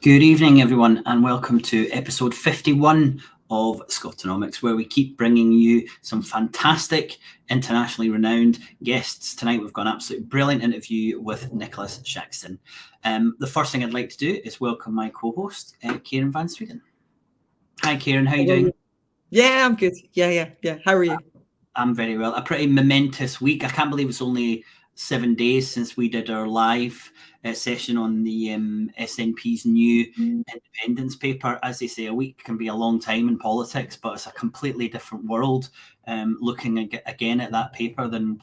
Good evening, everyone, and welcome to episode 51 of SCOTONOMICS, where we keep bringing you some fantastic, internationally renowned guests. Tonight, we've got an absolutely brilliant interview with Nicholas Shaxton. The first thing I'd like to do is welcome my co-host, Kieran Van Sweden. Hi, Kieran. How are you doing? Yeah, I'm good. Yeah. How are you? I'm very well. A pretty momentous week. I can't believe it's only 7 days since we did our live session on the SNP's new independence paper. As they say, a week can be a long time in politics, but it's a completely different world looking again at that paper than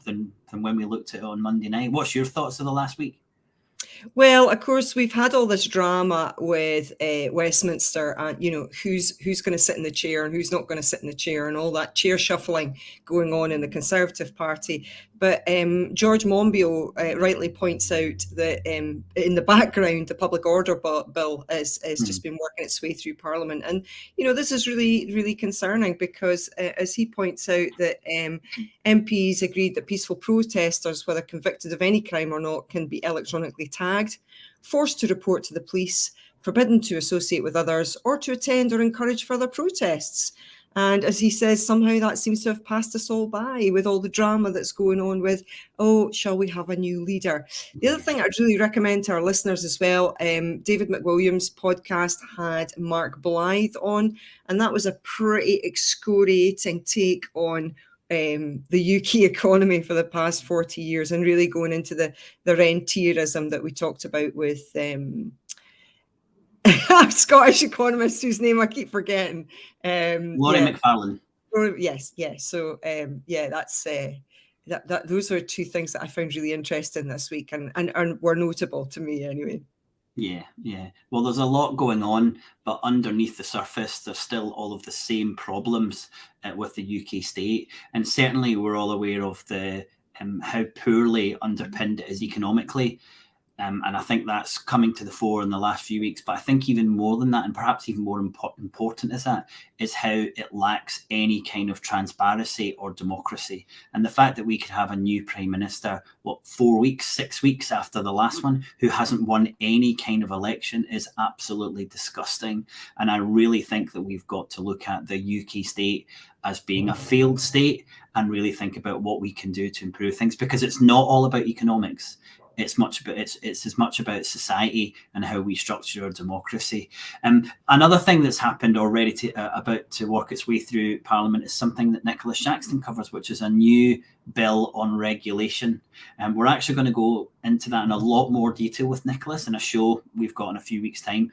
when we looked at it on Monday night. What's your thoughts of the last week? Well, of course, we've had all this drama with Westminster and, who's going to sit in the chair and who's not going to sit in the chair and all that chair shuffling going on in the Conservative Party. But George Monbiot rightly points out that in the background, the public order bill has just been working its way through Parliament. And, this is really, really concerning because, as he points out, that MPs agreed that peaceful protesters, whether convicted of any crime or not, can be electronically tagged, forced to report to the police, forbidden to associate with others, or to attend or encourage further protests. And as he says, somehow that seems to have passed us all by with all the drama that's going on with, shall we have a new leader? The other thing I'd really recommend to our listeners as well, David McWilliams' podcast had Mark Blythe on, and that was a pretty excoriating take on the UK economy for the past 40 years and really going into the rentierism that we talked about with Scottish economist whose name I keep forgetting. Laurie McFarlane. Yes. So that's that. Those are two things that I found really interesting this week and were notable to me anyway. Yeah. Well, there's a lot going on, but underneath the surface, there's still all of the same problems with the UK state. And certainly we're all aware of the how poorly underpinned it is economically. And I think that's coming to the fore in the last few weeks. But I think even more than that, and perhaps even more important is how it lacks any kind of transparency or democracy. And the fact that we could have a new prime minister, 4 weeks, 6 weeks after the last one, who hasn't won any kind of election is absolutely disgusting. And I really think that we've got to look at the UK state as being a failed state and really think about what we can do to improve things, because it's not all about economics. It's as much about society and how we structure our democracy. Another thing that's happened already about to work its way through Parliament is something that Nicholas Shaxton covers, which is a new bill on regulation. And we're actually going to go into that in a lot more detail with Nicholas in a show we've got in a few weeks' time.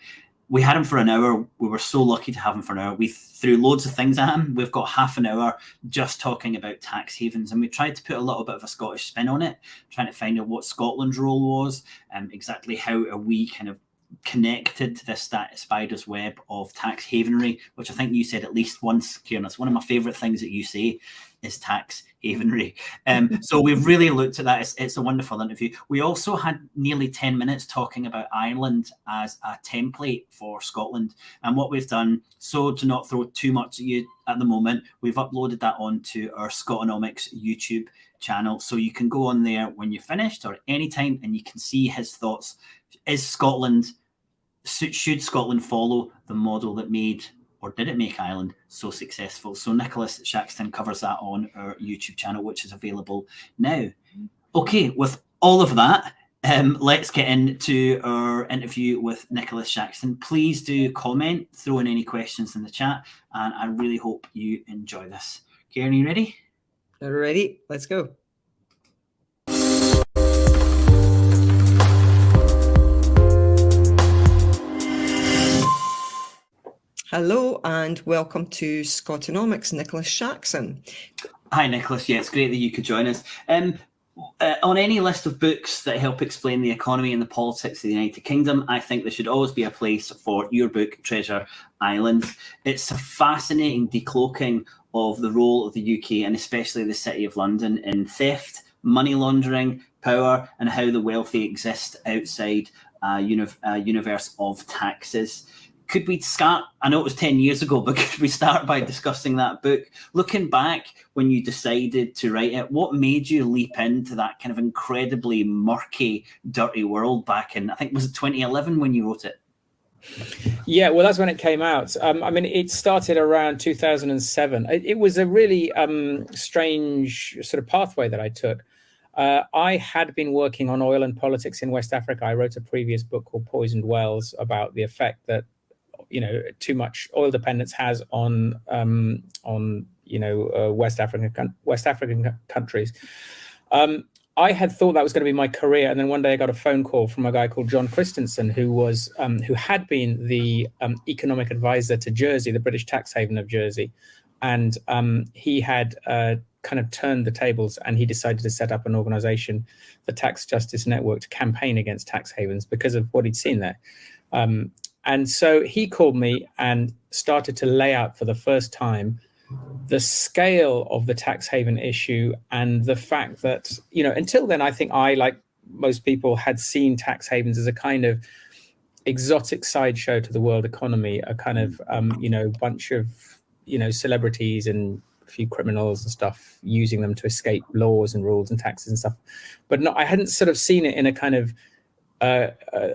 We had him for an hour. We were so lucky to have him for an hour. We threw loads of things at him. We've got half an hour just talking about tax havens, and we tried to put a little bit of a Scottish spin on it, trying to find out what Scotland's role was, and exactly how are we kind of connected to this spider's web of tax havenry, which I think you said at least once, Kieran. It's one of my favourite things that you say is tax havenry. So we've really looked at that. It's a wonderful interview. We also had nearly 10 minutes talking about Ireland as a template for Scotland and what we've done. So to not throw too much at you at the moment, we've uploaded that onto our SCOTONOMICS YouTube channel. So you can go on there when you're finished or anytime and you can see his thoughts. Should Scotland follow the model that made, or did it make, Ireland so successful? So Nicholas Shaxton covers that on our YouTube channel, which is available now. Okay, with all of that, let's get into our interview with Nicholas Shaxton. Please do comment, throw in any questions in the chat, and I really hope you enjoy this. Kieran, are you ready? Ready? Let's go. Hello and welcome to SCOTONOMICS, Nicholas Shaxton. Hi, Nicholas. Yeah, it's great that you could join us. On any list of books that help explain the economy and the politics of the United Kingdom, I think there should always be a place for your book, Treasure Island. It's a fascinating decloaking of the role of the UK and especially the City of London in theft, money laundering, power, and how the wealthy exist outside a universe of taxes. Could we start, I know it was 10 years ago, but could we start by discussing that book? Looking back when you decided to write it, what made you leap into that kind of incredibly murky, dirty world back in, I think, was it 2011 when you wrote it? Yeah, well, that's when it came out. I mean, it started around 2007. It was a really strange sort of pathway that I took. I had been working on oil and politics in West Africa. I wrote a previous book called Poisoned Wells about the effect that too much oil dependence has on West African countries. I had thought that was going to be my career, and then one day I got a phone call from a guy called John Christensen, who had been the economic advisor to Jersey, the British tax haven of Jersey, and he had kind of turned the tables, and he decided to set up an organization, the Tax Justice Network, to campaign against tax havens because of what he'd seen there. And so he called me and started to lay out for the first time the scale of the tax haven issue, and the fact that, until then, I think I, like most people, had seen tax havens as a kind of exotic sideshow to the world economy, a kind of, bunch of, celebrities and a few criminals and stuff using them to escape laws and rules and taxes and stuff. But no, I hadn't sort of seen it in a kind of,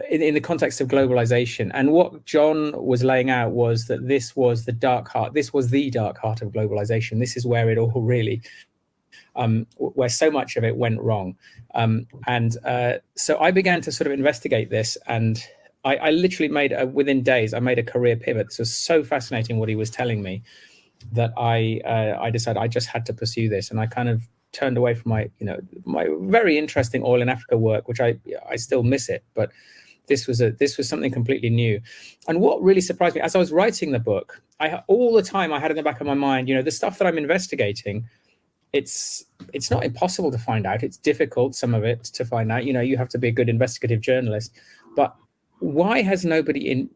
in the context of globalization. And what John was laying out was that this was the dark heart. This was the dark heart of globalization. This is where it all really, where so much of it went wrong. So I began to sort of investigate this, and I literally within days, I made a career pivot. This was so fascinating what he was telling me that I decided I just had to pursue this. And I kind of turned away from my very interesting oil in Africa work, which I still miss it, but this was something completely new. And what really surprised me as I was writing the book, all the time I had in the back of my mind, the stuff that I'm investigating, it's not impossible to find out. It's difficult, some of it, to find out. You have to be a good investigative journalist. But why has nobody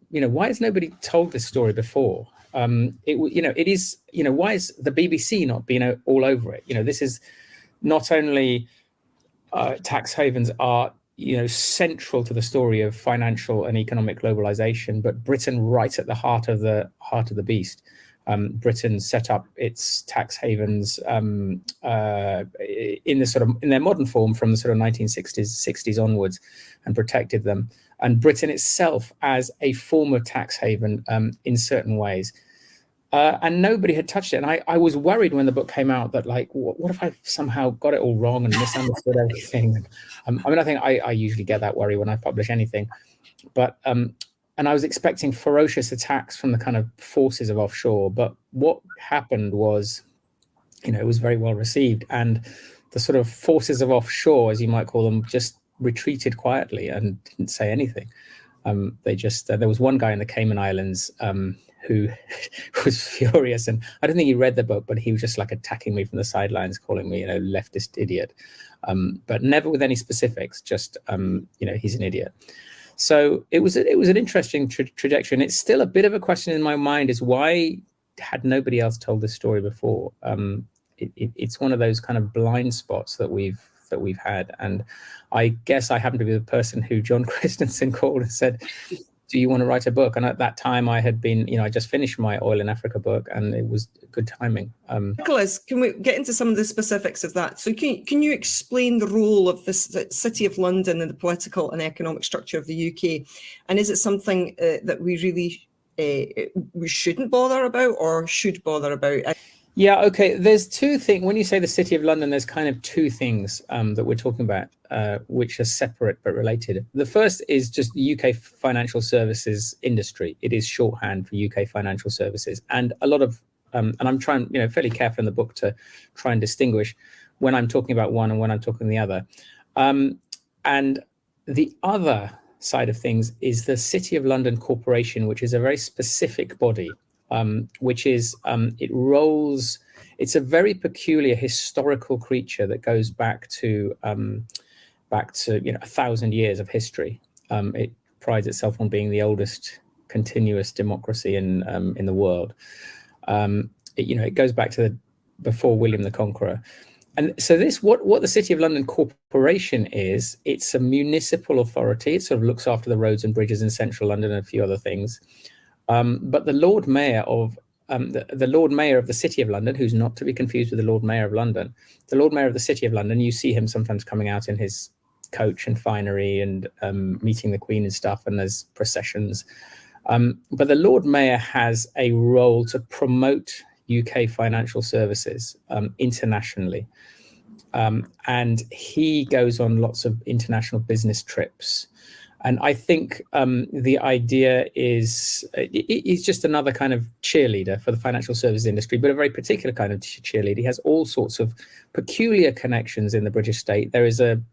told this story before? It is, why is the BBC not been all over it? This is not only tax havens are, central to the story of financial and economic globalization, but Britain right at the heart of the beast. Britain set up its tax havens in their modern form from the sort of 1960s onwards, and protected them. And Britain itself as a form of tax haven in certain ways. And nobody had touched it. And I was worried when the book came out that, like, what if I somehow got it all wrong and misunderstood everything? I think I usually get that worry when I publish anything. But and I was expecting ferocious attacks from the kind of forces of offshore. But what happened was, it was very well received. And the sort of forces of offshore, as you might call them, just retreated quietly and didn't say anything. They just there was one guy in the Cayman Islands who was furious, and I don't think he read the book, but he was just like attacking me from the sidelines, calling me leftist idiot, but never with any specifics, just he's an idiot. So it was an interesting trajectory, and it's still a bit of a question in my mind, is why had nobody else told this story before? It's one of those kind of blind spots that we've had. And I guess I happen to be the person who John Christensen called and said, do you want to write a book? And at that time I had been, I just finished my Oil in Africa book, and it was good timing. Nicholas, can we get into some of the specifics of that? So can you explain the role of the City of London in the political and economic structure of the UK? And is it something that we really we shouldn't bother about, or should bother about? Yeah, okay. There's two things. When you say the City of London, there's kind of two things that we're talking about, which are separate but related. The first is just the UK financial services industry. It is shorthand for UK financial services. And a lot of, and I'm trying, fairly careful in the book to try and distinguish when I'm talking about one and when I'm talking the other. And the other side of things is the City of London Corporation, which is a very specific body. Which is it's a very peculiar historical creature that goes back to 1,000 years of history. It prides itself on being the oldest continuous democracy in the world. It goes back to before William the Conqueror. And so what the City of London Corporation is, it's a municipal authority. It sort of looks after the roads and bridges in central London and a few other things. But the Lord Mayor of the Lord Mayor of the City of London, who's not to be confused with the Lord Mayor of London, the Lord Mayor of the City of London, you see him sometimes coming out in his coach and finery and meeting the Queen and stuff, and there's processions. But the Lord Mayor has a role to promote UK financial services internationally. And he goes on lots of international business trips. And I think the idea is he's just another kind of cheerleader for the financial services industry, but a very particular kind of cheerleader. He has all sorts of peculiar connections in the British state. There is an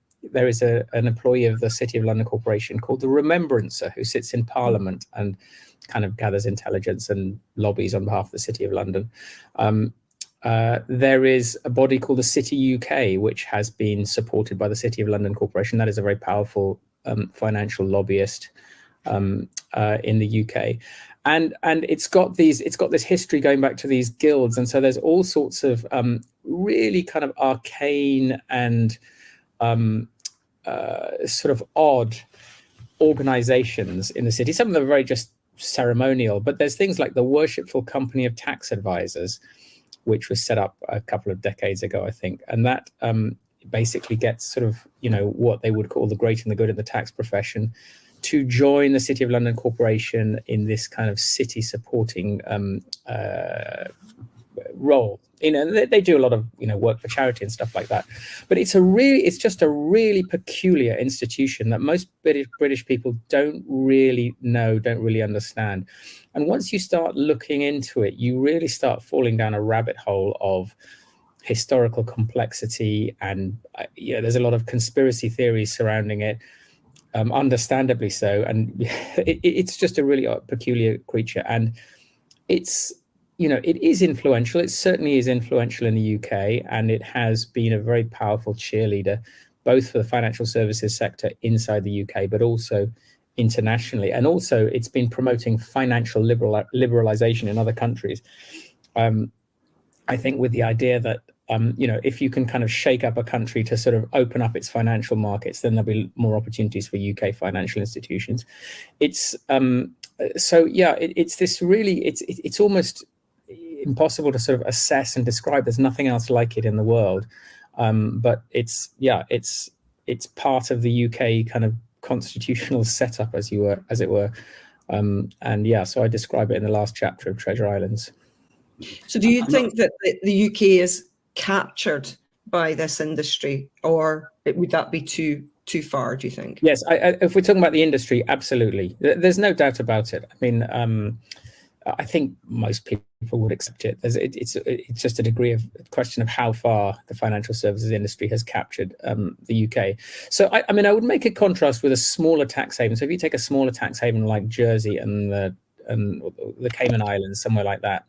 employee of the City of London Corporation called the Remembrancer, who sits in Parliament and kind of gathers intelligence and lobbies on behalf of the City of London. There is a body called the City UK, which has been supported by the City of London Corporation. That is a very powerful financial lobbyist in the UK, and it's got this history going back to these guilds, and so there's all sorts of really kind of arcane and sort of odd organizations in the city. Some of them are very just ceremonial, but there's things like the Worshipful Company of Tax Advisors, which was set up a couple of decades ago, I think, and that basically gets sort of, what they would call the great and the good in the tax profession to join the City of London Corporation in this kind of city supporting role. They do a lot of work for charity and stuff like that, but it's just a really peculiar institution that most British people don't really know, don't really understand. And once you start looking into it, you really start falling down a rabbit hole of historical complexity, and there's a lot of conspiracy theories surrounding it, understandably so. And it's just a really peculiar creature, and it's it is influential. It certainly is influential in the UK, and it has been a very powerful cheerleader, both for the financial services sector inside the UK, but also internationally. And also it's been promoting financial liberalization in other countries. I think with the idea that, if you can kind of shake up a country to sort of open up its financial markets, then there'll be more opportunities for UK financial institutions. It's it's this really, it's almost impossible to sort of assess and describe. There's nothing else like it in the world. But it's part of the UK kind of constitutional setup, as it were. So I describe it in the last chapter of Treasure Islands. So do you think that the UK is captured by this industry, or would that be too far, do you think? Yes, if we're talking about the industry, absolutely. There's no doubt about it. I mean, I think most people would accept it. It's just a question of how far the financial services industry has captured the UK. So I mean, I would make a contrast with a smaller tax haven. So if you take a smaller tax haven like Jersey and the Cayman Islands, somewhere like that,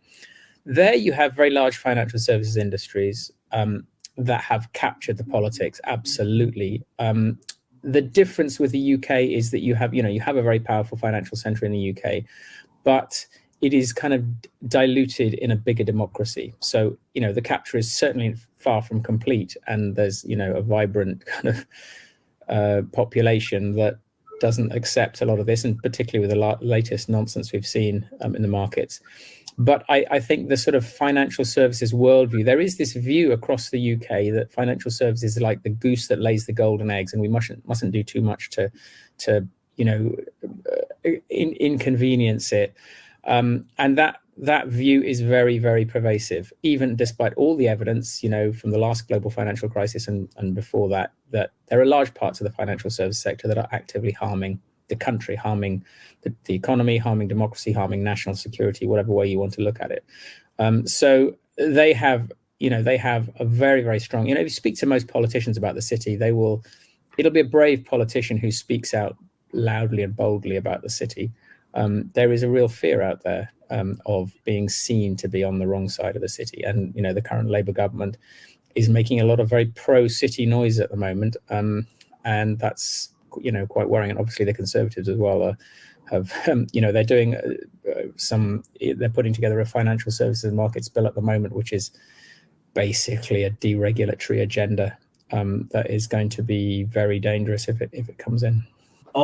there you have very large financial services industries that have captured the politics. Absolutely. The difference with the UK is that you have a very powerful financial centre in the UK, but it is kind of diluted in a bigger democracy. So, the capture is certainly far from complete, and there's, a vibrant kind of population that doesn't accept a lot of this, and particularly with the latest nonsense we've seen in the markets. But I think the sort of financial services worldview, there is this view across the UK that financial services is like the goose that lays the golden eggs, and we mustn't do too much to inconvenience it. And that view is very, very pervasive, even despite all the evidence, from the last global financial crisis and before that there are large parts of the financial service sector that are actively harming the country, harming the economy, harming democracy, harming national security, whatever way you want to look at it. So they have a very, very strong, if you speak to most politicians about the city, it'll be a brave politician who speaks out loudly and boldly about the city. There is a real fear out there of being seen to be on the wrong side of the city. And, the current Labour government is making a lot of very pro-city noise at the moment. And that's, quite worrying. And obviously the Conservatives as well they're doing they're putting together a financial services and markets bill at the moment, which is basically a deregulatory agenda that is going to be very dangerous if it comes in.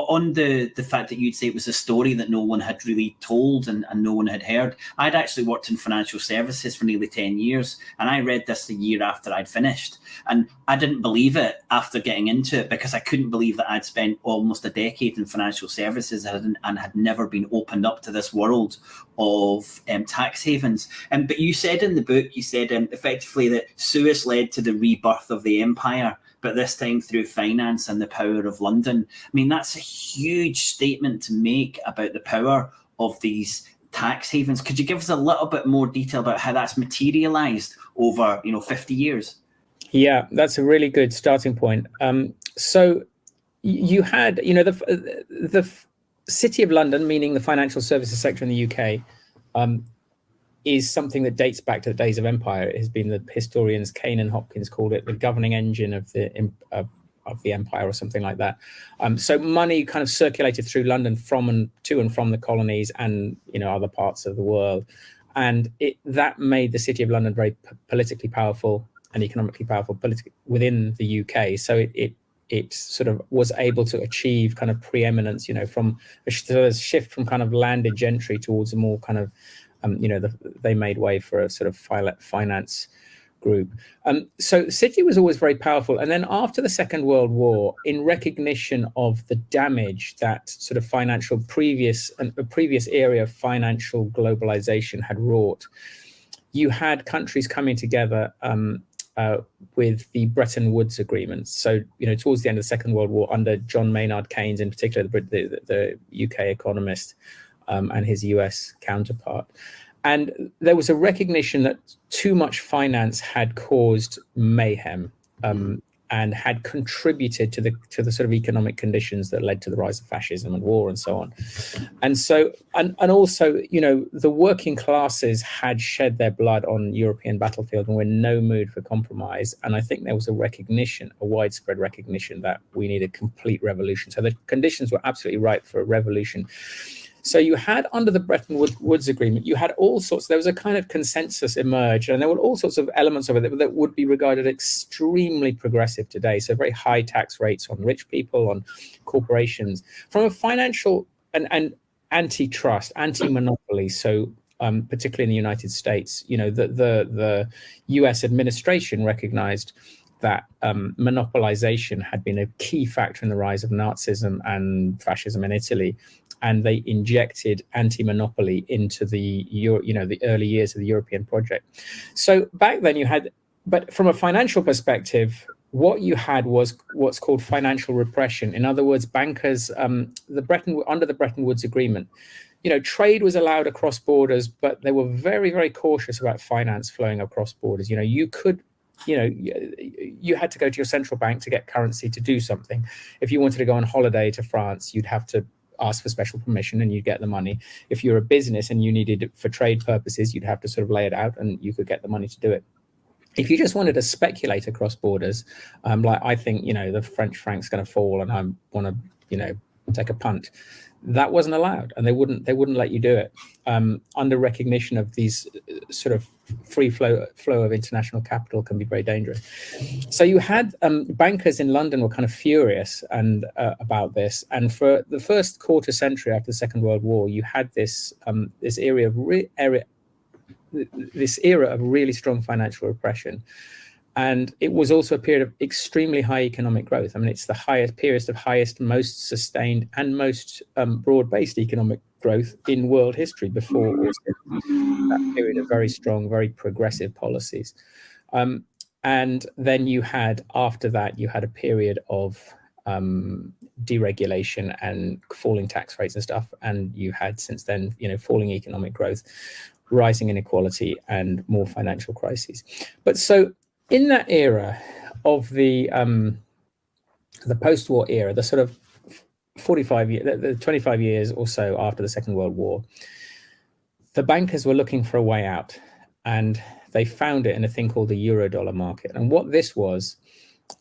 on the fact that you'd say it was a story that no one had really told and no one had heard, I'd actually worked in financial services for nearly 10 years, and I read this the year after I'd finished. And I didn't believe it after getting into it, because I couldn't believe that I'd spent almost a decade in financial services and had never been opened up to this world of tax havens. But you said in the book, you said effectively that Suez led to the rebirth of the empire, but this time through finance and the power of London. I mean, that's a huge statement to make about the power of these tax havens. Could you give us a little bit more detail about how that's materialized over, 50 years? Yeah, that's a really good starting point. So you had, the City of London, meaning the financial services sector in the UK, is something that dates back to the days of empire. It has been, the historians Kane and Hopkins called it the governing engine of the empire, or something like that. So money kind of circulated through London to and from the colonies and other parts of the world, and that made the City of London very politically powerful and economically powerful within the UK. So it sort of was able to achieve kind of preeminence, from a shift from kind of landed gentry towards a more kind of they made way for a sort of finance group. So City was always very powerful. And then after the Second World War, in recognition of the damage that sort of a previous area of financial globalization had wrought, you had countries coming together with the Bretton Woods agreements. So, towards the end of the Second World War, under John Maynard Keynes, in particular, the UK economist, and his US counterpart. And there was a recognition that too much finance had caused mayhem, and had contributed to the sort of economic conditions that led to the rise of fascism and war and so on. And so, and also, the working classes had shed their blood on European battlefield and were in no mood for compromise. And I think there was a widespread recognition that we needed complete revolution. So the conditions were absolutely right for a revolution. So you had, under the Bretton Woods Agreement, you had all sorts, there was a kind of consensus emerge, and there were all sorts of elements of it that would be regarded extremely progressive today. So very high tax rates on rich people, on corporations, from a financial and antitrust, anti-monopoly. So particularly in the United States, the US administration recognized that monopolization had been a key factor in the rise of Nazism and fascism in Italy. And they injected anti-monopoly into the early years of the European project. So back then but from a financial perspective, what you had was what's called financial repression. In other words, bankers, under the Bretton Woods Agreement, trade was allowed across borders, but they were very, very cautious about finance flowing across borders. You had to go to your central bank to get currency to do something. If you wanted to go on holiday to France, you'd have to ask for special permission and you'd get the money. If you're a business and you needed it for trade purposes, you'd have to sort of lay it out and you could get the money to do it. If you just wanted to speculate across borders, like I think, the French franc's going to fall and I want to, take a punt, that wasn't allowed, and they wouldn't let you do it under recognition of these sort of free flow of international capital can be very dangerous. So you had bankers in London were kind of furious about this, and for the first quarter century after the Second World War, you had this era of really strong financial repression. And it was also a period of extremely high economic growth. I mean, it's the period of highest, most sustained and most broad-based economic growth in world history before that period of very strong, very progressive policies. And then after that, you had a period of deregulation and falling tax rates and stuff. And you had since then, falling economic growth, rising inequality and more financial crises. But so in that era of the post-war era, the sort of 25 years or so after the Second World War, the bankers were looking for a way out, and they found it in a thing called the Eurodollar market. And what this was,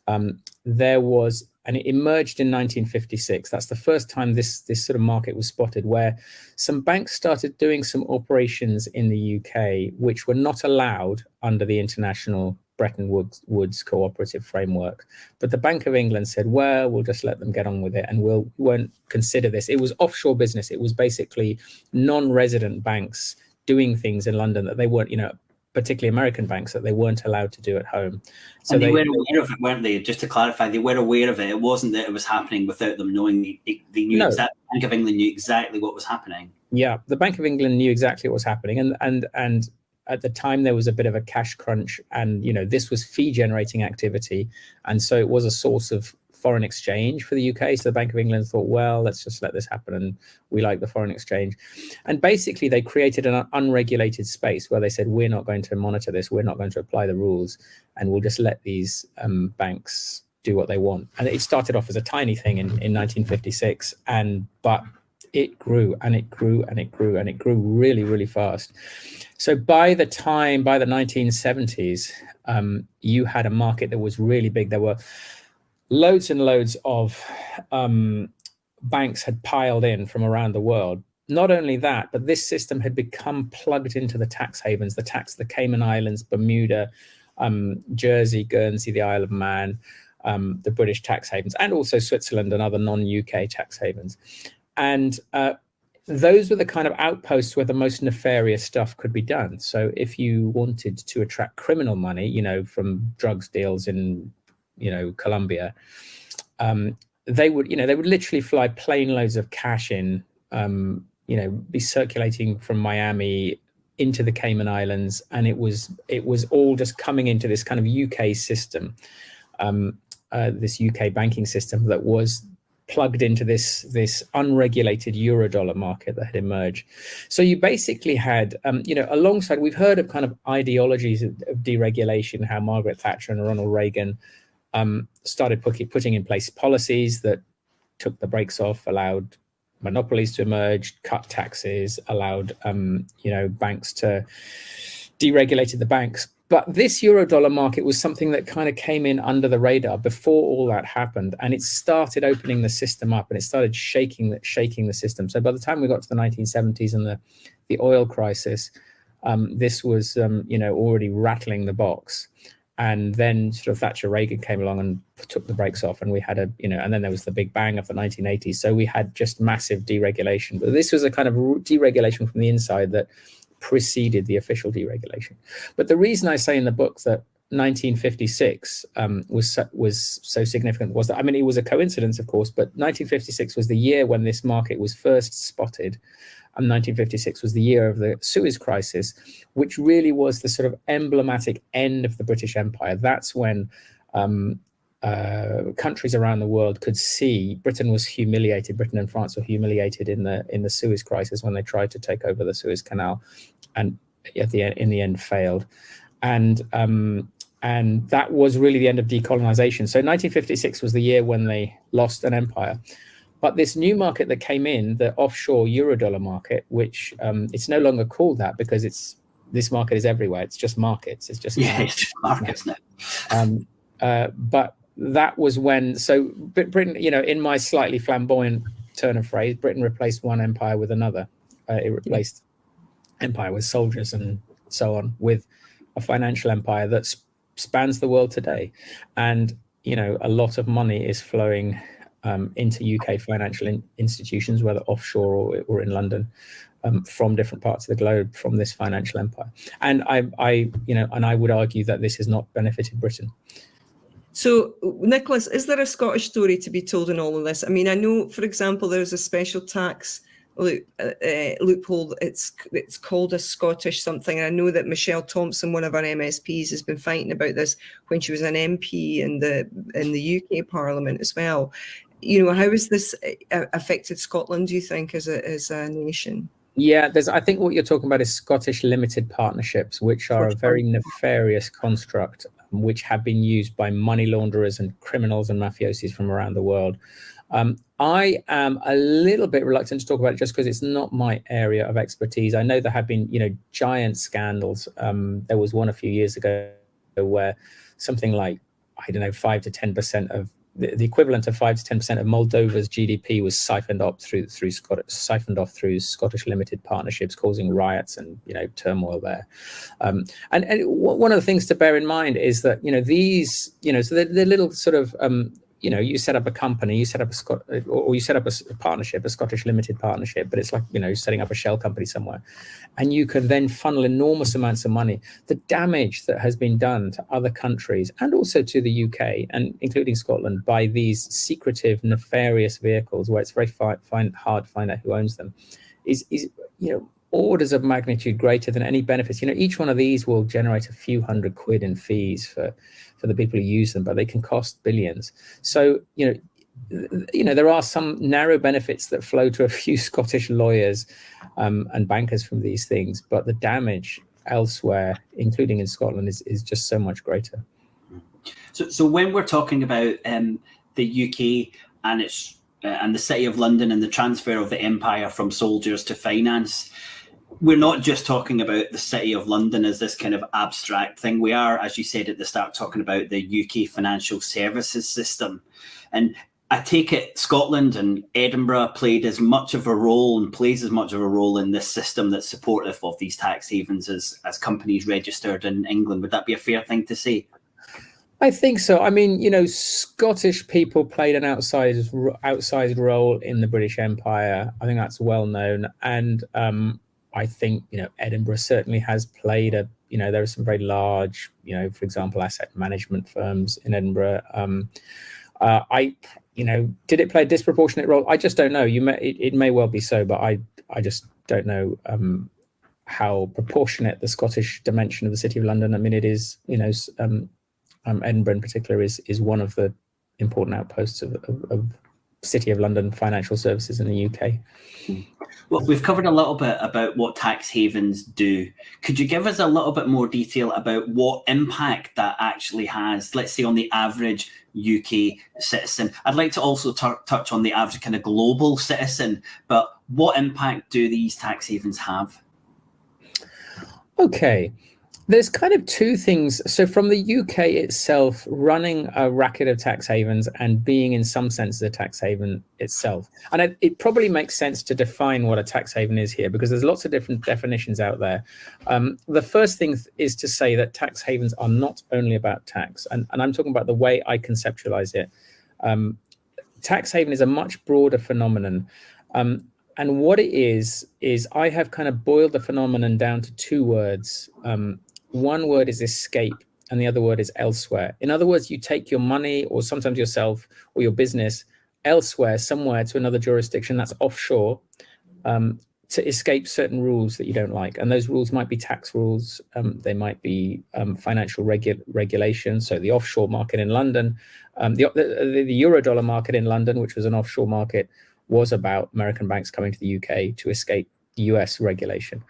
and it emerged in 1956. That's the first time this sort of market was spotted, where some banks started doing some operations in the UK which were not allowed under the international Bretton Woods cooperative framework. But the Bank of England said, well, we'll just let them get on with it, and we won't consider this. It was offshore business. It was basically non-resident banks doing things in London that they weren't, particularly American banks, that they weren't allowed to do at home. So and they were aware of it, weren't they? Just to clarify, they were aware of it. It wasn't that it was happening without them knowing. They knew No. Bank of England knew exactly what was happening. Yeah, the Bank of England knew exactly what was happening, and at the time there was a bit of a cash crunch, and this was fee generating activity, and so it was a source of foreign exchange for the UK. So the Bank of England thought, well, let's just let this happen, and we like the foreign exchange. And basically they created an unregulated space where they said, we're not going to monitor this, we're not going to apply the rules, and we'll just let these banks do what they want. And it started off as a tiny thing in 1956, but it grew and it grew and it grew and it grew really, really fast. So by the 1970s, you had a market that was really big. There were loads and loads of banks had piled in from around the world. Not only that, but this system had become plugged into the tax havens, the Cayman Islands, Bermuda, Jersey, Guernsey, the Isle of Man, the British tax havens, and also Switzerland and other non-UK tax havens. And those were the kind of outposts where the most nefarious stuff could be done. So if you wanted to attract criminal money, from drugs deals in, Colombia, they would literally fly plane loads of cash in, be circulating from Miami into the Cayman Islands, and it was all just coming into this kind of UK system, this UK banking system that was plugged into this unregulated Eurodollar market that had emerged. So you basically had, alongside, we've heard of kind of ideologies of deregulation, how Margaret Thatcher and Ronald Reagan started putting in place policies that took the brakes off, allowed monopolies to emerge, cut taxes, allowed banks to deregulated the banks. But this Eurodollar market was something that kind of came in under the radar before all that happened, and it started opening the system up, and it started shaking the system. So by the time we got to the 1970s and the oil crisis, this was already rattling the box. And then sort of Thatcher Reagan came along and took the brakes off, and we had and then there was the big bang of the 1980s. So we had just massive deregulation. But this was a kind of deregulation from the inside that preceded the official deregulation. But the reason I say in the book that 1956 was so significant was that, it was a coincidence, of course, but 1956 was the year when this market was first spotted. And 1956 was the year of the Suez Crisis, which really was the sort of emblematic end of the British Empire. That's when countries around the world could see Britain was humiliated. Britain and France were humiliated in the Suez Crisis when they tried to take over the Suez Canal, and in the end failed. And that was really the end of decolonization. So 1956 was the year when they lost an empire. But this new market that came in, the offshore Eurodollar market, which it's no longer called that because this market is everywhere. It's just markets. It's just markets now. But that was when, so Britain, in my slightly flamboyant turn of phrase, Britain replaced one empire with another. It replaced empire with soldiers and so on with a financial empire that spans the world today. And, a lot of money is flowing into UK financial institutions, whether offshore or in London, from different parts of the globe, from this financial empire. And I would argue that this has not benefited Britain. So, Nicholas, is there a Scottish story to be told in all of this? I know, for example, there's a special tax loophole. It's called a Scottish something. And I know that Michelle Thompson, one of our MSPs, has been fighting about this when she was an MP in the UK Parliament as well. How has this affected Scotland, do you think, as a nation? Yeah, I think what you're talking about is Scottish limited partnerships, which are a very nefarious construct, which have been used by money launderers and criminals and mafiosis from around the world. I am a little bit reluctant to talk about it just because it's not my area of expertise. I know there have been, giant scandals. There was one a few years ago where something like, 5 to 10% of the equivalent of 5 to 10% of Moldova's GDP was siphoned off through Scottish limited partnerships, causing riots and turmoil there. And one of the things to bear in mind is that these so they're little sort of you set up a company, you set up you set up a partnership, a Scottish limited partnership, but it's like setting up a shell company somewhere, and you can then funnel enormous amounts of money. The damage that has been done to other countries and also to the UK, and including Scotland, by these secretive, nefarious vehicles, where it's very hard to find out who owns them, is orders of magnitude greater than any benefits. Each one of these will generate a few hundred quid in fees for the people who use them, but they can cost billions. So, there are some narrow benefits that flow to a few Scottish lawyers and bankers from these things, but the damage elsewhere, including in Scotland, is just so much greater. So when we're talking about the UK and its and the City of London and the transfer of the empire from soldiers to finance, we're not just talking about the City of London as this kind of abstract thing. We are, as you said at the start, talking about the UK financial services system. And I take it Scotland and Edinburgh played as much of a role and plays as much of a role in this system that's supportive of these tax havens as companies registered in England. Would that be a fair thing to say? I think so. I mean, Scottish people played an outsized role in the British Empire. I think that's well known. And I think, Edinburgh certainly has played there are some very large, for example, asset management firms in Edinburgh. Did it play a disproportionate role? I just don't know. It may well be so, but I just don't know how proportionate the Scottish dimension of the City of London. I mean, it is, Edinburgh in particular is one of the important outposts of City of London financial services in the UK. Well, we've covered a little bit about what tax havens do. Could you give us a little bit more detail about what impact that actually has, let's say, on the average UK citizen? I'd like to also touch on the average kind of global citizen, but what impact do these tax havens have? Okay. There's kind of two things. So from the UK itself, running a racket of tax havens and being in some sense a tax haven itself. And it probably makes sense to define what a tax haven is here, because there's lots of different definitions out there. The first thing is to say that tax havens are not only about tax. And I'm talking about the way I conceptualize it. Tax haven is a much broader phenomenon. And what it is I have kind of boiled the phenomenon down to two words. One word is escape, and the other word is elsewhere. In other words, you take your money, or sometimes yourself or your business, elsewhere, somewhere to another jurisdiction that's offshore, to escape certain rules that you don't like. And those rules might be tax rules. They might be financial regulations. So the offshore market in London, the Eurodollar market in London, which was an offshore market, was about American banks coming to the UK to escape US regulation.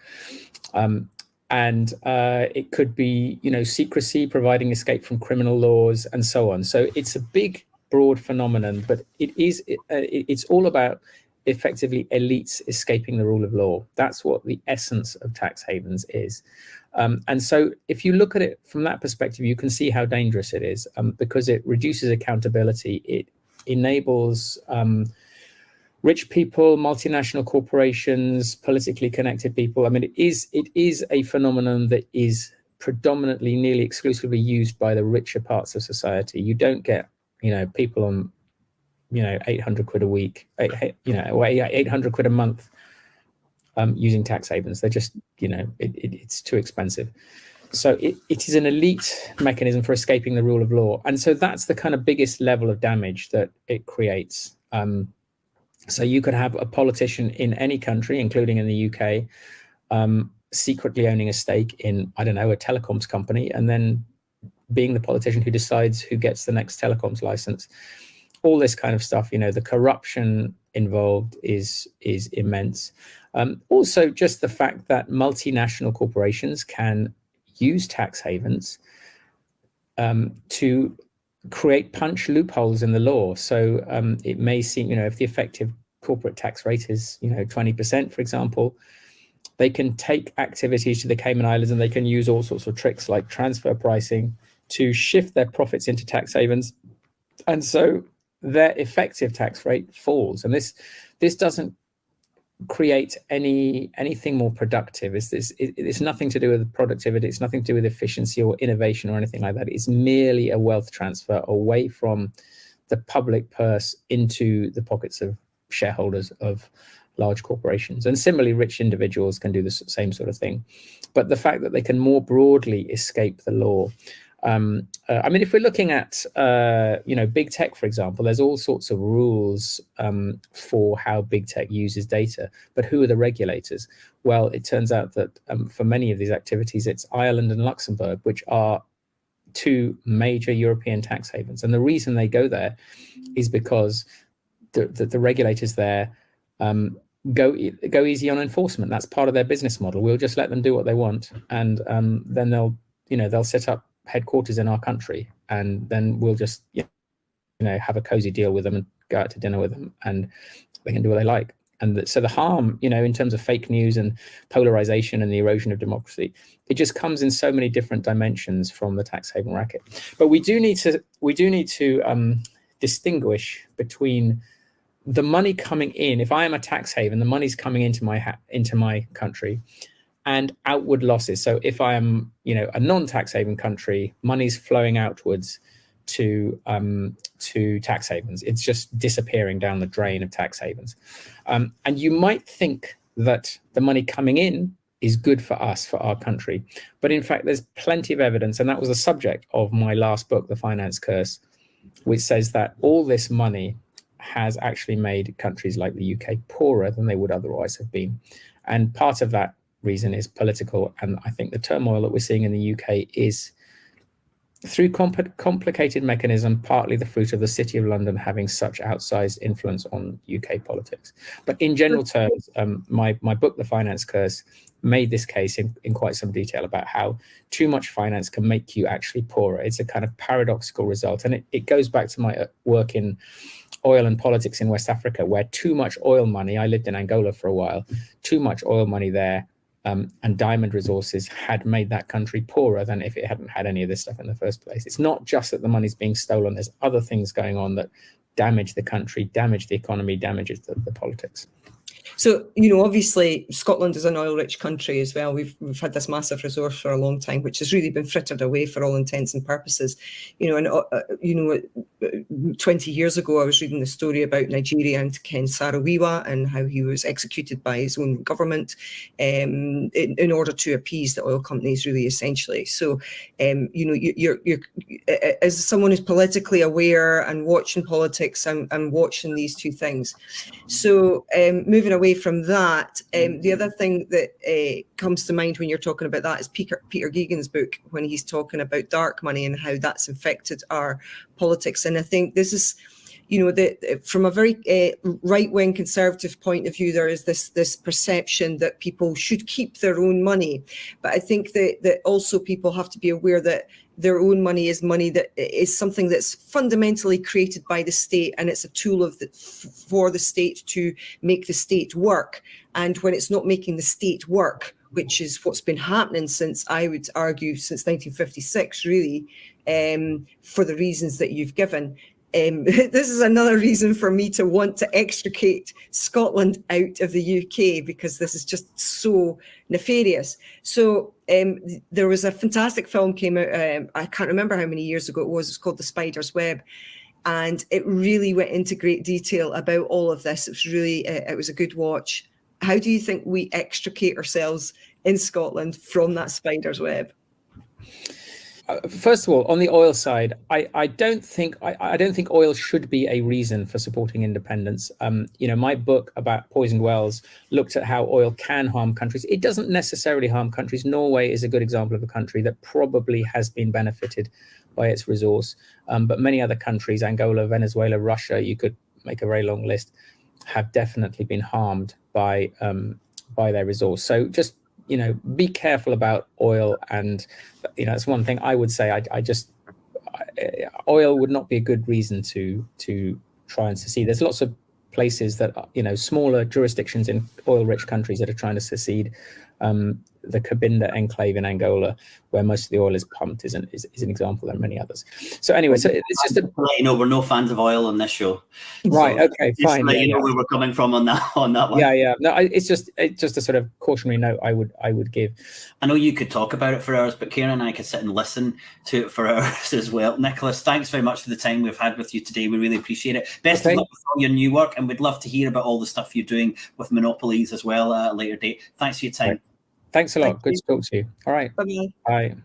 And it could be, secrecy, providing escape from criminal laws, and so on. So it's a big, broad phenomenon, but it's all about effectively elites escaping the rule of law. That's what the essence of tax havens is. And so if you look at it from that perspective, you can see how dangerous it is, because it reduces accountability. It enables rich people, multinational corporations, politically connected people. I mean, it is a phenomenon that is predominantly, nearly exclusively used by the richer parts of society. You don't get, people on, 800 quid a week, 800 quid a month using tax havens. They're just, it's too expensive. So it is an elite mechanism for escaping the rule of law. And so that's the kind of biggest level of damage that it creates. So you could have a politician in any country, including in the UK, secretly owning a stake in, a telecoms company, and then being the politician who decides who gets the next telecoms license. All this kind of stuff, the corruption involved is immense. Also, just the fact that multinational corporations can use tax havens to create punch loopholes in the law. So it may seem, if the effective corporate tax rate is, 20%, for example, they can take activities to the Cayman Islands and they can use all sorts of tricks like transfer pricing to shift their profits into tax havens. And so their effective tax rate falls. And this doesn't create anything more productive. It's nothing to do with productivity. It's nothing to do with efficiency or innovation or anything like that. It's merely a wealth transfer away from the public purse into the pockets of shareholders of large corporations. And similarly, rich individuals can do the same sort of thing. But the fact that they can more broadly escape the law. I mean, if we're looking at, big tech, for example, there's all sorts of rules for how big tech uses data. But who are the regulators? Well, it turns out that for many of these activities, it's Ireland and Luxembourg, which are two major European tax havens. And the reason they go there is because the regulators there go easy on enforcement. That's part of their business model. We'll just let them do what they want, and then they'll set up headquarters in our country, and then we'll just have a cozy deal with them and go out to dinner with them, and they can do what they like. And so the harm, in terms of fake news and polarization and the erosion of democracy, it just comes in so many different dimensions from the tax haven racket. But we do need to distinguish between the money coming in. If I am a tax haven, the money's coming into my country, and outward losses. So if I am, a non-tax haven country, money's flowing outwards to tax havens. It's just disappearing down the drain of tax havens. And you might think that the money coming in is good for us, for our country. But in fact, there's plenty of evidence, and that was the subject of my last book, The Finance Curse, which says that all this money has actually made countries like the UK poorer than they would otherwise have been. And part of that reason is political. And I think the turmoil that we're seeing in the UK is, through complicated mechanism, partly the fruit of the City of London having such outsized influence on UK politics. But in general terms, my book, The Finance Curse, made this case in quite some detail about how too much finance can make you actually poorer. It's a kind of paradoxical result. And it goes back to my work in oil and politics in West Africa, where too much oil money, I lived in Angola for a while, too much oil money there and diamond resources had made that country poorer than if it hadn't had any of this stuff in the first place. It's not just that the money's being stolen. There's other things going on that damage the country, damage the economy, damages the politics. So, obviously Scotland is an oil-rich country as well. We've had this massive resource for a long time, which has really been frittered away for all intents and purposes. 20 years ago, I was reading the story about Nigeria and Ken Saro-Wiwa and how he was executed by his own government in order to appease the oil companies, really, essentially. So, you're as someone who's politically aware and watching politics, I'm watching these two things. So, moving away from that, the other thing that comes to mind when you're talking about that is Peter Geoghegan's book, when he's talking about dark money and how that's infected our politics. And I think this is, from a very right-wing conservative point of view, there is this perception that people should keep their own money. But I think that also people have to be aware that their own money is money that is something that's fundamentally created by the state, and it's a tool for the state to make the state work. And when it's not making the state work, which is what's been happening since, I would argue, since 1956, really, for the reasons that you've given. This is another reason for me to want to extricate Scotland out of the UK, because this is just so nefarious. So there was a fantastic film came out, I can't remember how many years ago it was. It's called The Spider's Web. And it really went into great detail about all of this. It was really, it was a good watch. How do you think we extricate ourselves in Scotland from that spider's web? First of all, on the oil side, I don't think oil should be a reason for supporting independence. My book about poisoned wells looked at how oil can harm countries. It doesn't necessarily harm countries. Norway is a good example of a country that probably has been benefited by its resource. But many other countries, Angola, Venezuela, Russia, you could make a very long list, have definitely been harmed by their resource. So just be careful about oil. And, that's one thing I would say. Oil would not be a good reason to try and secede. There's lots of places that, smaller jurisdictions in oil-rich countries that are trying to secede. the Cabinda enclave in Angola, where most of the oil is pumped, is an example. There are many others. So anyway, so it's just to let you know, we're no fans of oil on this show. Right. So okay. Fine. Let you know where we're coming from on that one. Yeah. No, it's just a sort of cautionary note I would give. I know you could talk about it for hours, but Kieran and I could sit and listen to it for hours as well. Nicholas, thanks very much for the time we've had with you today. We really appreciate it. Best of luck with all your new work, and we'd love to hear about all the stuff you're doing with monopolies as well at a later date. Thanks for your time. Right. Thanks a lot. Good to talk to you. All right. Bye-bye. Bye.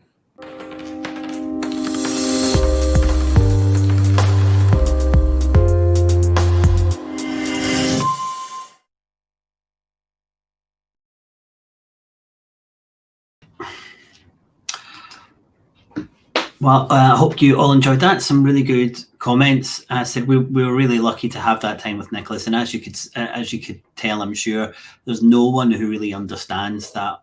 Well, I hope you all enjoyed that. Some really good comments. I said we were really lucky to have that time with Nicholas, and as you could tell, I'm sure there's no one who really understands that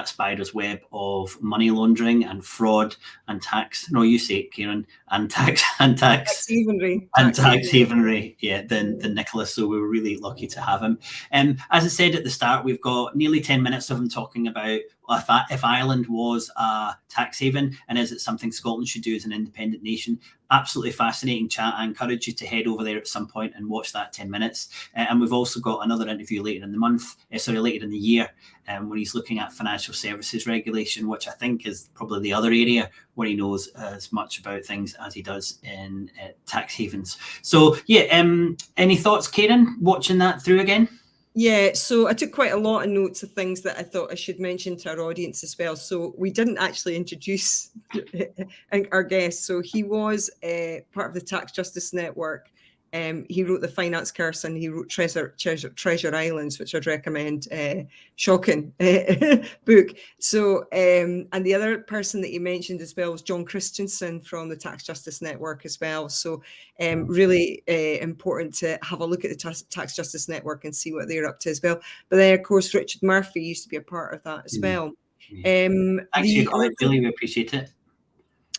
spider's web of money laundering and fraud and tax. No, you say it, Kieran, and tax havenry. Tax havenry. Yeah, than Nicholas. So we were really lucky to have him. As I said at the start, we've got nearly 10 minutes of him talking about if Ireland was a tax haven and is it something Scotland should do as an independent nation. Absolutely fascinating chat. I encourage you to head over there at some point and watch that 10 minutes. And we've also got another interview later in the year, where he's looking at financial services regulation, which I think is probably the other area where he knows as much about things as he does in tax havens. So yeah, any thoughts, Kieran, watching that through again? Yeah, so I took quite a lot of notes of things that I thought I should mention to our audience as well. So we didn't actually introduce our guest. So he was part of the Tax Justice Network. He wrote The Finance Curse and he wrote Treasure Islands, which I'd recommend. Shocking book. So, and the other person that you mentioned as well was John Christensen from the Tax Justice Network as well. So really important to have a look at the Tax Justice Network and see what they're up to as well. But then, of course, Richard Murphy used to be a part of that as well. Thanks for your comment, really, we appreciate it.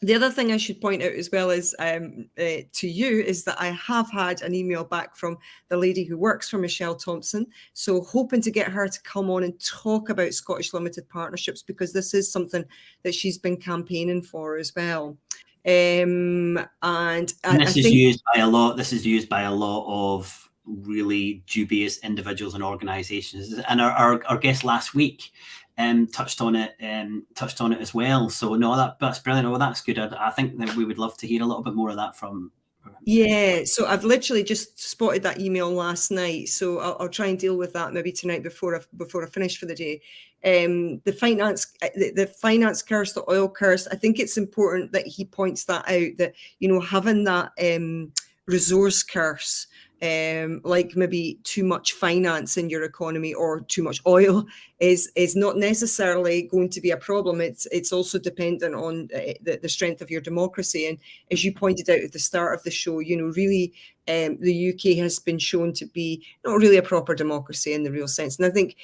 The other thing I should point out as well is to you is that I have had an email back from the lady who works for Michelle Thompson. So hoping to get her to come on and talk about Scottish limited partnerships, because this is something that she's been campaigning for as well. And this is used by a lot of really dubious individuals and organisations. And our guest last week touched on it as well. So no, that's brilliant. Oh, that's good. I think that we would love to hear a little bit more of that from. Yeah, so I've literally just spotted that email last night, so I'll try and deal with that maybe tonight before I finish for the day. The finance curse, the oil curse. I think it's important that he points that out, that having that resource curse, like maybe too much finance in your economy or too much oil is not necessarily going to be a problem. It's also dependent on the strength of your democracy. And as you pointed out at the start of the show, really the UK has been shown to be not really a proper democracy in the real sense. And I think,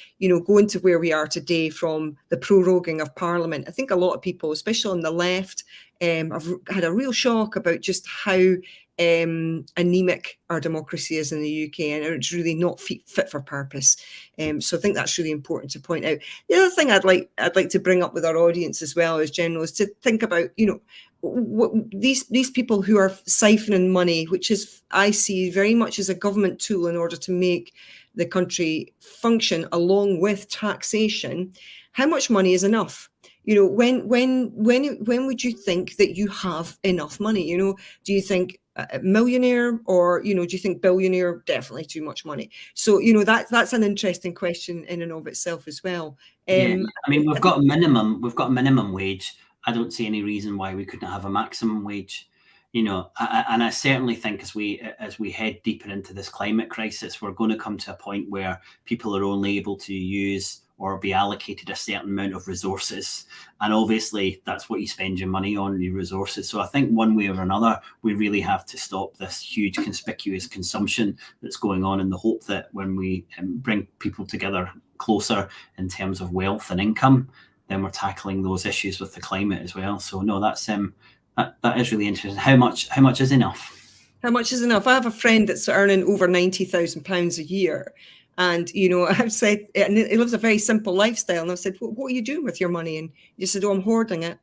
going to where we are today from the proroguing of Parliament, I think a lot of people, especially on the left, have had a real shock about just how anemic our democracy is in the UK, and it's really not fit for purpose. So I think that's really important to point out. The other thing I'd like to bring up with our audience as well as general is to think about, these people who are siphoning money, which is, I see very much as a government tool in order to make the country function, along with taxation. How much money is enough? When would you think that you have enough money? Do you think a millionaire, or do you think billionaire? Definitely too much money. So that's an interesting question in and of itself as well. I mean, we've got a minimum wage. I don't see any reason why we couldn't have a maximum wage. And I certainly think as we head deeper into this climate crisis, we're going to come to a point where people are only able to use or be allocated a certain amount of resources. And obviously that's what you spend your money on, your resources. So I think one way or another, we really have to stop this huge conspicuous consumption that's going on, in the hope that when we bring people together closer in terms of wealth and income, then we're tackling those issues with the climate as well. So no, that's that is really interesting. How much is enough? How much is enough? I have a friend that's earning over £90,000 a year, And, you know, I've said, and he lives a very simple lifestyle. And I've said, what are you doing with your money? And he said, oh, I'm hoarding it.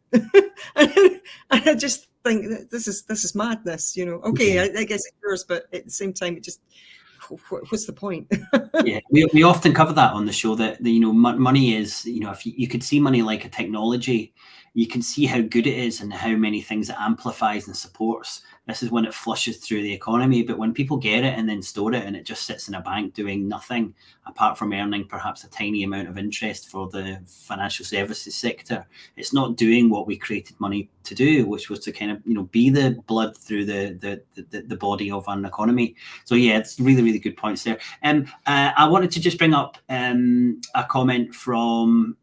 And I just think that this is madness, you know. Okay, Yeah. I guess it's yours, but at the same time, it just, what's the point? Yeah, we often cover that on the show, that you know, money is, you know, if you could see money like a technology, you can see how good it is and how many things it amplifies and supports. This is when it flushes through the economy. But when people get it and then store it and it just sits in a bank doing nothing apart from earning perhaps a tiny amount of interest for the financial services sector, it's not doing what we created money to do, which was to kind of, you know, be the blood through the body of an economy. So yeah, it's really, really good points there. I wanted to just bring up a comment from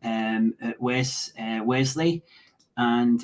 Wesley, and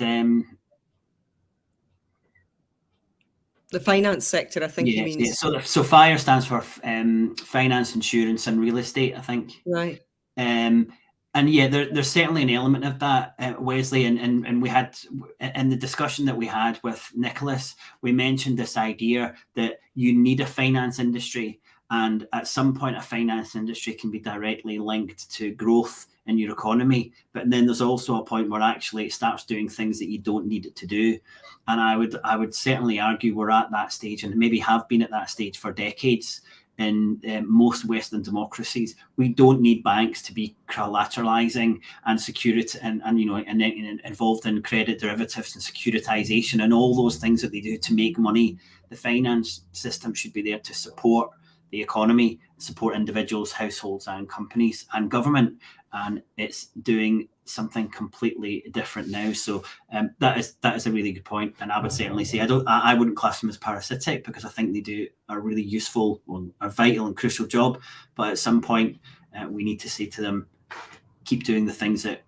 the finance sector, I think he means. Yeah. So FIRE stands for finance, insurance, and real estate, I think. Right. And yeah, there's certainly an element of that, Wesley, and we had, in the discussion that we had with Nicholas, we mentioned this idea that you need a finance industry, and at some point a finance industry can be directly linked to growth in your economy, but then there's also a point where actually it starts doing things that you don't need it to do. And I would certainly argue we're at that stage, and maybe have been at that stage for decades in most Western democracies. We don't need banks to be collateralizing and security and you know, and involved in credit derivatives and securitization and all those things that they do to make money. The finance system should be there to support the economy, support individuals, households, and companies and government. And it's doing something completely different now. So that is a really good point. And I would certainly say I wouldn't class them as parasitic, because I think they do a really useful, a vital and crucial job. But at some point, we need to say to them, keep doing the things that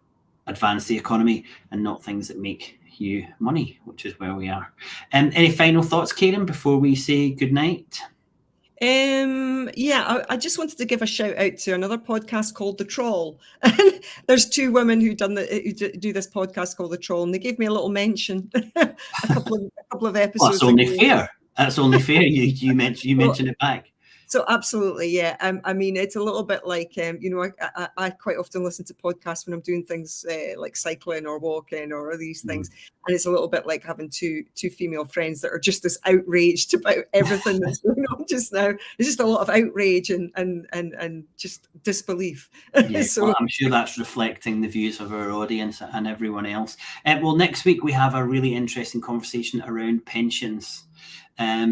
advance the economy and not things that make you money, which is where we are. Any final thoughts, Karen, before we say good night? I just wanted to give a shout out to another podcast called The Trawl. And there's two women who do this podcast called The Trawl, and they gave me a little mention a couple of episodes. Well, that's only fair. That's only fair. You mentioned it back. So absolutely, yeah. I mean, it's a little bit like, you know, I quite often listen to podcasts when I'm doing things like cycling or walking or these things. And it's a little bit like having two female friends that are just as outraged about everything that's going on just now. There's just a lot of outrage and just disbelief. Yeah, so well, I'm sure that's reflecting the views of our audience and everyone else. Well, next week we have a really interesting conversation around pensions.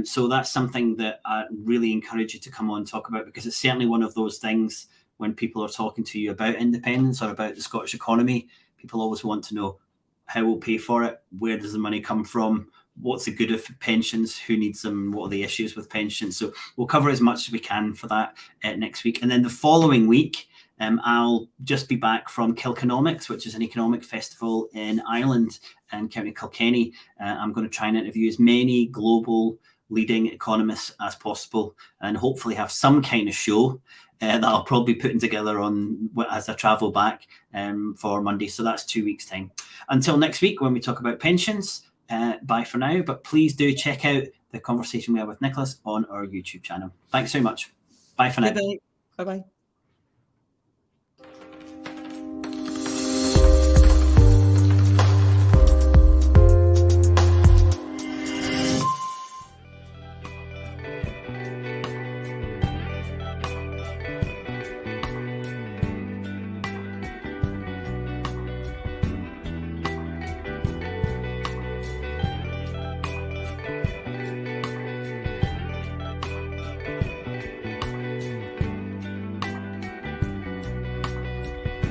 So that's something that I really encourage you to come on and talk about, because it's certainly one of those things when people are talking to you about independence or about the Scottish economy, people always want to know how we'll pay for it, where does the money come from, what's the good of pensions, who needs them, what are the issues with pensions. So we'll cover as much as we can for that next week. And then the following week, I'll just be back from SCOTONOMICS, which is an economic festival in Ireland and County Kilkenny. I'm going to try and interview as many global leading economists as possible, and hopefully have some kind of show that I'll probably be putting together on as I travel back for Monday. So that's 2 weeks' time. Until next week, when we talk about pensions, bye for now. But please do check out the conversation we had with Nicholas on our YouTube channel. Thanks so much. Bye for now. Bye-bye.